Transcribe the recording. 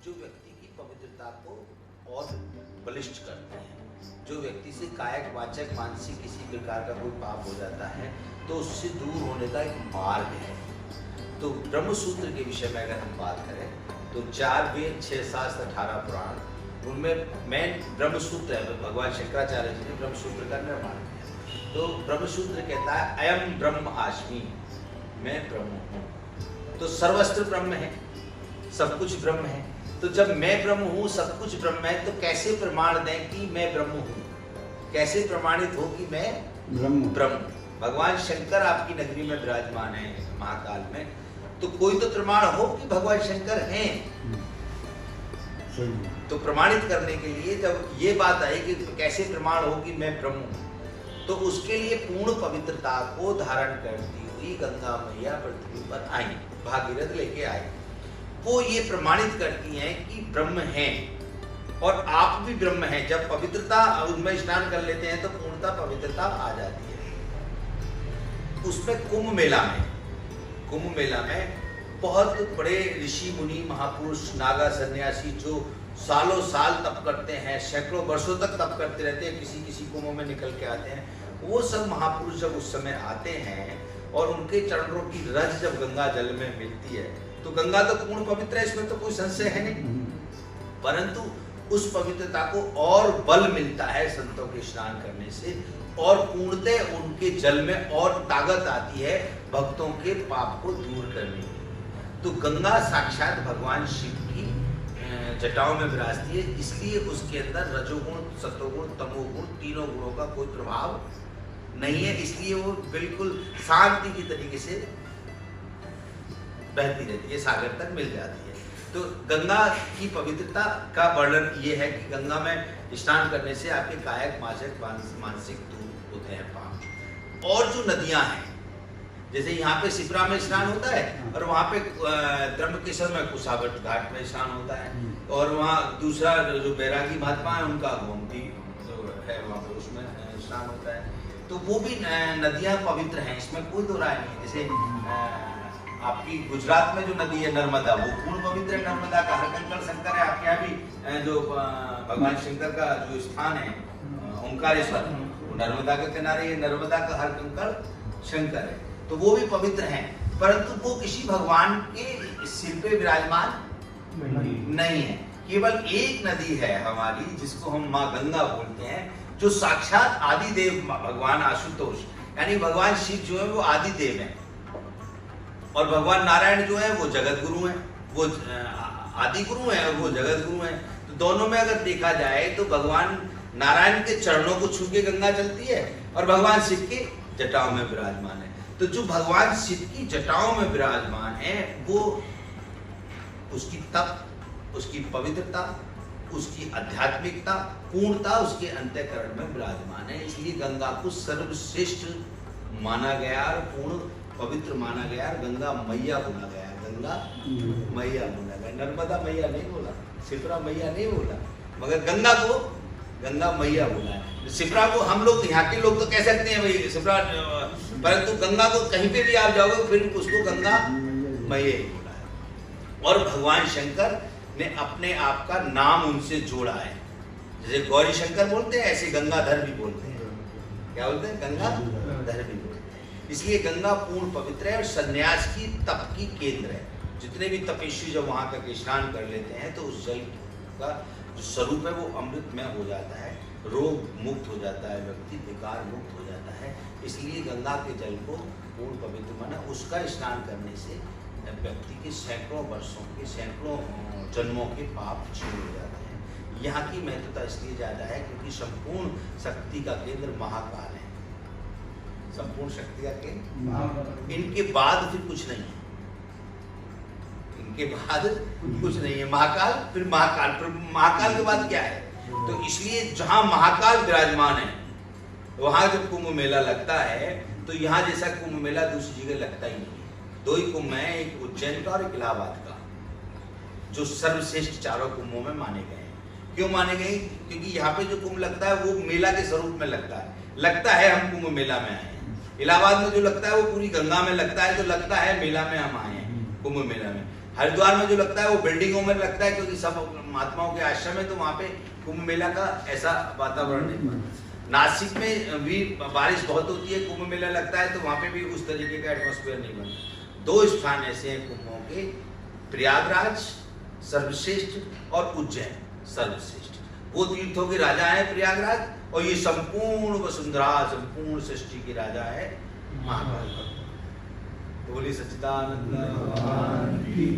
जो व्यक्ति की पवित्रता को और बलिष्ठ करते हैं। जो व्यक्ति से कायक वाचक मानसिक किसी प्रकार का कोई पाप हो जाता है तो उससे दूर होने का एक मार्ग है। तो ब्रह्म सूत्र के विषय में अगर हम बात करें तो 4 वेद 6 शास्त्र 18 पुराण, उनमें मेन ब्रह्म सूत्र है। भगवान शंकराचार्य जी ने ब्रह्म सूत्र का निर्माण किया। तो ब्रह्म सूत्र कहता है अयम ब्रह्म आस्मि, मैं ब्रह्म हूँ। तो सर्वस्त्र ब्रह्म है, सब कुछ ब्रह्म है। तो जब मैं ब्रह्म हूँ, सब कुछ ब्रह्म है, तो कैसे प्रमाण दें कि मैं ब्रह्म हूँ? कैसे प्रमाणित हो कि मैं ब्रह्म? भगवान शंकर आपकी नगरी में विराजमान है महाकाल में, तो कोई तो प्रमाण हो कि भगवान शंकर हैं। तो प्रमाणित करने के लिए जब ये बात आई कि कैसे प्रमाण हो कि मैं ब्रह्म हूँ, तो उसके लिए पूर्ण पवित्रता को धारण करती हुई गंगा मैया पृथ्वी पर आई, भागीरथ लेके आई। वो ये प्रमाणित करती हैं कि ब्रह्म हैं और आप भी ब्रह्म हैं। जब पवित्रता उनमें स्नान कर लेते हैं तो पूर्णता पवित्रता आ जाती है। उसमें कुंभ मेला में बहुत बड़े ऋषि मुनि महापुरुष नागा सन्यासी जो सालों साल तप करते हैं, सैकड़ों वर्षों तक तप करते रहते हैं, किसी कुंभ में निकल के आते हैं। वो सब महापुरुष जब उस समय आते हैं और उनके चरणों की रज जब गंगा जल में मिलती है तो गंगा तो पूर्ण पवित्र है, इसमें तो कोई संशय है नहीं। परंतु उस पवित्रता को और बल मिलता है संतों के स्नान करने से, और पूर्णतः उनके जल में और ताकत आती है भक्तों के पाप को दूर करने की। तो गंगा साक्षात भगवान शिव की जटाओं में विराजती है, इसलिए उसके अंदर रजोगुण, सतोगुण, तमोगुण तीनों गुणों का कोई प्रभाव नहीं है। इसलिए वो बिल्कुल शांति की तरीके से बहती रहती है, सागर तक मिल जाती है। तो गंगा की पवित्रता का वर्णन ये है कि गंगा में स्नान करने से आपके कायक वाचक मानसिक दूर होते हैं पाप। और जो नदियां हैं, जैसे यहाँ पे सिपरा में स्नान होता है और वहाँ पे त्र्यंबकेश्वर में कुशावट घाट में स्नान होता है, और वहाँ दूसरा जो बैरागी महात्मा है उनका गोमती जो है वहाँ पे उसमें स्नान होता है। तो वो भी नदियाँ पवित्र हैं, इसमें कोई दो राय नहीं। जैसे आपकी गुजरात में जो नदी है नर्मदा, वो पूर्ण पवित्र है। नर्मदा का हरकंकड़ शंकर है। आपके यहाँ भी जो भगवान शंकर का जो स्थान है ओंकारेश्वर, नर्मदा के किनारे ये नर्मदा का हरकंकड़ शंकर है, तो वो भी पवित्र हैं। परंतु वो किसी भगवान के सिर पे विराजमान नहीं है। केवल एक नदी है हमारी जिसको हम माँ गंगा बोलते हैं, जो साक्षात आदि देव भगवान आशुतोष यानी भगवान शिव जो है वो आदि देव है, और भगवान नारायण जो है वो जगत गुरु हैं। वो आदि गुरु हैं और वो जगत गुरु हैं। तो दोनों में अगर देखा जाए तो भगवान नारायण के चरणों को छू के गंगा चलती है और भगवान शिव के जटाओं में विराजमान है। तो जो भगवान शिव की जटाओं में विराजमान है वो उसकी तप, उसकी पवित्रता, उसकी आध्यात्मिकता, पूर्णता उसके अंतःकरण में विराजमान है। इसलिए गंगा को सर्वश्रेष्ठ माना गया और पूर्ण पवित्र माना गया, गंगा मैया बोला गया। गंगा मैया बोला गया, नर्मदा मैया नहीं बोला, सिपरा मैया नहीं बोला, मगर गंगा को गंगा मैया बोला है। सिपरा को हम लोग यहाँ के लोग तो कह सकते हैं भाई सिपरा, परंतु गंगा को कहीं पे भी आप जाओगे फिर उसको गंगा मैया ही बोला है। और भगवान शंकर ने अपने आप का नाम उनसे जोड़ा है। जैसे गौरी शंकर बोलते हैं ऐसे गंगाधर भी बोलते हैं। क्या बोलते हैं? गंगाधर भी। इसलिए गंगा पूर्ण पवित्र है और सन्यास की तप की केंद्र है। जितने भी तपस्वी जब वहाँ का स्नान कर लेते हैं तो उस जल का जो स्वरूप है वो अमृतमय हो जाता है, रोग मुक्त हो जाता है, व्यक्ति विकार मुक्त हो जाता है। इसलिए गंगा के जल को पूर्ण पवित्र माना। उसका स्नान करने से व्यक्ति के सैकड़ों वर्षों के, सैकड़ों जन्मों के पाप छीन हो जाते हैं। यहाँ की महत्वता इसलिए ज़्यादा है क्योंकि संपूर्ण शक्ति का केंद्र महाकाल है। संपूर्ण शक्ति का केंद्र, इनके बाद फिर कुछ नहीं है। इनके बाद कुछ नहीं है। महाकाल, फिर महाकाल, फिर महाकाल के बाद क्या है? तो इसलिए जहां महाकाल विराजमान है वहां जब कुंभ मेला लगता है तो यहाँ जैसा कुंभ मेला दूसरी जगह लगता ही नहीं है। दो ही कुंभ है, एक उज्जैन का और एक इलाहाबाद का, जो सर्वश्रेष्ठ चारों कुंभों में माने गए हैं। क्यों माने गए? क्योंकि यहाँ पे जो कुंभ लगता है वो मेला के स्वरूप में लगता है हम कुंभ मेला में आए हैं। इलाहाबाद में जो लगता है वो पूरी गंगा में लगता है, तो लगता है मेला में हम आए हैं, कुंभ मेला में। हरिद्वार में जो लगता है वो बिल्डिंगों में लगता है, क्योंकि सब महात्माओं के आश्रम है, तो वहाँ पे कुंभ मेला का ऐसा वातावरण नहीं बना। नासिक में भी बारिश बहुत होती है, कुंभ मेला लगता है, तो वहाँ पे भी उस तरीके का एटमॉस्फेयर नहीं बनता। 2 स्थान ऐसे हैं कुंभों के, प्रयागराज सर्वश्रेष्ठ और उज्जैन सर्वश्रेष्ठ। वो तीर्थों के राजा है प्रयागराज, और ये संपूर्ण वसुंधरा, संपूर्ण सृष्टि के राजा है महाकाल। बोलिए सच्चिदानंद भगवान की।